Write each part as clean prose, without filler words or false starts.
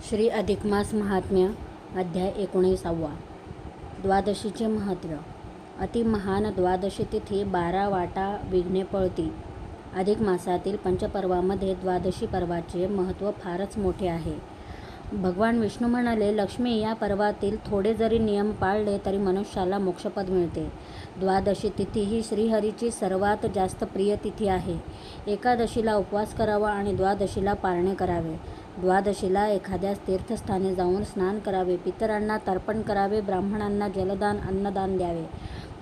श्री अधिकमास महात्म्य अध्याय 19. द्वादशीचे महत्त्व. अति महान द्वादशी तिथी 12 वाटा विघ्ने पळती. अधिक मासातील पंचपर्वामध्ये द्वादशी पर्वाचे महत्त्व फारच मोठे आहे. भगवान विष्णू म्हणाले, लक्ष्मी, या पर्वातील थोडे जरी नियम पाळले तरी मनुष्याला मोक्षपद मिळते. द्वादशी तिथी ही श्रीहरीची सर्वात जास्त प्रिय तिथी आहे. एकादशीला उपवास करावा आणि द्वादशीला पारणे करावे. द्वादशीला एखाद्या तीर्थस्थानी जाऊन स्नान करावे, पितरांना तर्पण करावे, ब्राह्मणांना जलदान अन्नदान द्यावे,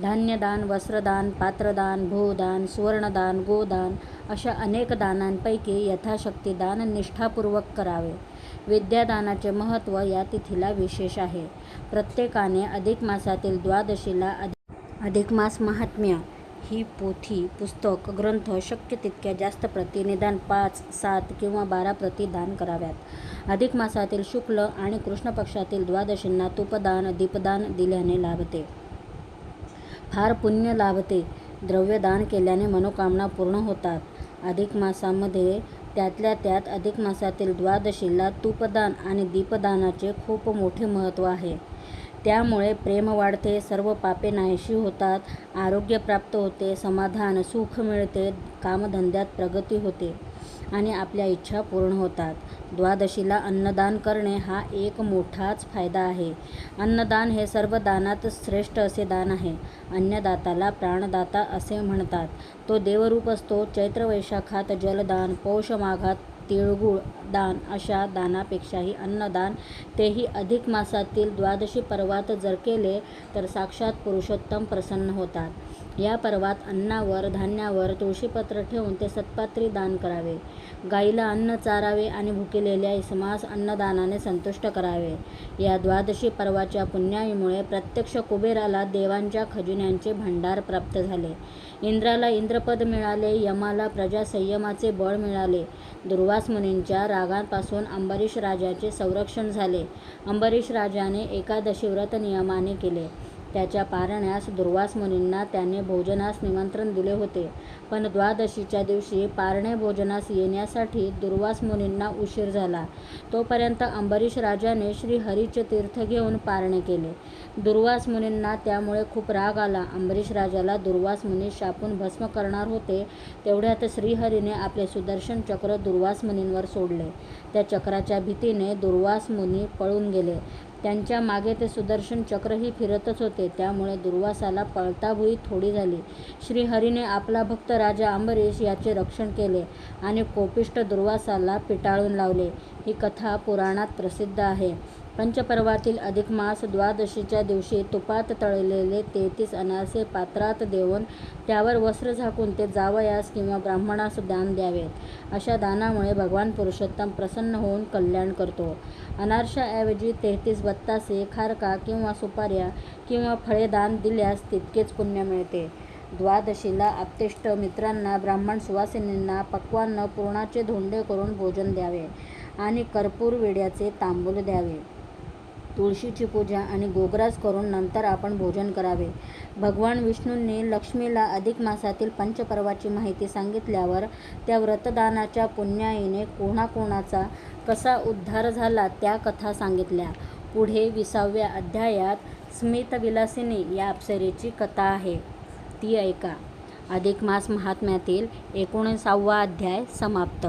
धान्यदान, वस्त्रदान, पात्रदान, भूदान, सुवर्णदान, गोदान अशा अनेक दानांपैकी यथाशक्ती दान निष्ठापूर्वक करावे. विद्यादानाचे महत्त्व या तिथीला विशेष आहे. प्रत्येकाने अधिक मासातील द्वादशीला अधिक मास महात्म्य ही पोथी, पुस्तक, ग्रंथ शक्य तितक्या जास्त प्रती, निदान 5, 7 किंवा 12 प्रती दान कराव्यात. अधिक मासातील शुक्ल आणि कृष्ण पक्षातील द्वादशींना तुपदान, दीपदान दिल्याने लाभते. फार पुण्य लाभते. द्रव्यदान केल्याने मनोकामना पूर्ण होतात. अधिक मासामध्ये त्यातल्या त्यात अधिक मासातील द्वादशीला तुपदान आणि दीपदानाचे खूप मोठे महत्त्व आहे. त्यामुळे प्रेम वाढते, सर्व पापे नाहीशी होतात, आरोग्य प्राप्त होते, समाधान, सुख मिळते, कामधंद्यात प्रगती होते आणि आपल्या इच्छा पूर्ण होतात. द्वादशीला अन्नदान करणे हा एक मोठाच फायदा आहे. अन्नदान हे सर्व दानात श्रेष्ठ असे दान आहे. अन्नदाताला प्राणदाता असे म्हणतात. तो देवरूप असतो. चैत्र वैशाखात जलदान, पौष माघात तिळगुळ दान अशा दानापेक्षाही अन्नदान, तेही अधिक मासातील द्वादशी पर्वात जर केले तर साक्षात पुरुषोत्तम प्रसन्न होतात. या पर्वात अन्नावर, धान्यावर तुळशीपत्र ठेवून ते सत्पात्री दान करावे. गाईला अन्न चारावे आणि भुकेलेल्या इसमास अन्नदानाने संतुष्ट करावे. या द्वादशी पर्वाच्या पुण्याईमुळे प्रत्यक्ष कुबेराला देवांच्या खजिन्यांचे भांडार प्राप्त झाले. इंद्राला इंद्रपद मिळाले. यमाला प्रजासंयमाचे बळ मिळाले. दुर्वास मुनींच्या रागांपासून अंबरीश राजाचे संरक्षण झाले. अंबरीश राजाने एकादशी व्रत नियमाने केले. त्याच्या पारण्यास दुर्वास मुनींना त्याने भोजनास निमंत्रण दिले होते, पण द्वादशीच्या दिवशी पारणे भोजनास येण्यासाठी दुर्वास मुनींना उशीर झाला. तोपर्यंत अंबरीश राजाने श्रीहरीचे तीर्थ घेऊन पारणे केले. दुर्वास मुनींना त्यामुळे खूप राग आला. अंबरीश राजाला दुर्वास मुनी शापून भस्म करणार होते. तेवढ्यात श्रीहरीने आपले सुदर्शन चक्र दुर्वास मुनींवर सोडले. त्या चक्राच्या भीतीने दुर्वास मुनी पळून गेले. त्यांच्या मागे ते सुदर्शन चक्रही फिरतच होते. त्यामुळे दुर्वासाला पळताभुई थोडी झाली. श्रीहरीने आपला भक्त राजा अंबरीश याचे रक्षण केले आणि कोपिष्ट दुर्वासाला पिटाळून लावले. ही कथा पुराणात प्रसिद्ध आहे. पंचपर्वातील अधिक मास द्वादशीच्या दिवशी तुपात तळलेले 33 अनारसे पात्रात देऊन त्यावर वस्त्र झाकून ते जावयास किंवा ब्राह्मणास दान द्यावेत. अशा दानामुळे भगवान पुरुषोत्तम प्रसन्न होऊन कल्याण करतो. अनारशाऐवजी 33 बत्तासे, खारका किंवा सुपाऱ्या किंवा फळे दान दिल्यास तितकेच पुण्य मिळते. द्वादशीला आप्तेष्ट मित्रांना, ब्राह्मण सुवासिनींना पक्वान्न पुरणाचे धोंडे करून भोजन द्यावे आणि कर्पूर विड्याचे तांबूल द्यावे. तुळशीची पूजा आणि गोग्रास करून नंतर आपण भोजन करावे. भगवान विष्णूंनी लक्ष्मीला अधिक मासातील पंचपर्वाची माहिती सांगितल्यावर त्या व्रतदानाच्या पुण्याईने कोणाकोणाचा कसा उद्धार झाला त्या कथा सांगितल्या. पुढे 20व्या अध्यायात स्मितविलासिनी या अप्सरेची कथा आहे, ती ऐका. अधिक मास महात्म्यातील 19वा अध्याय समाप्त.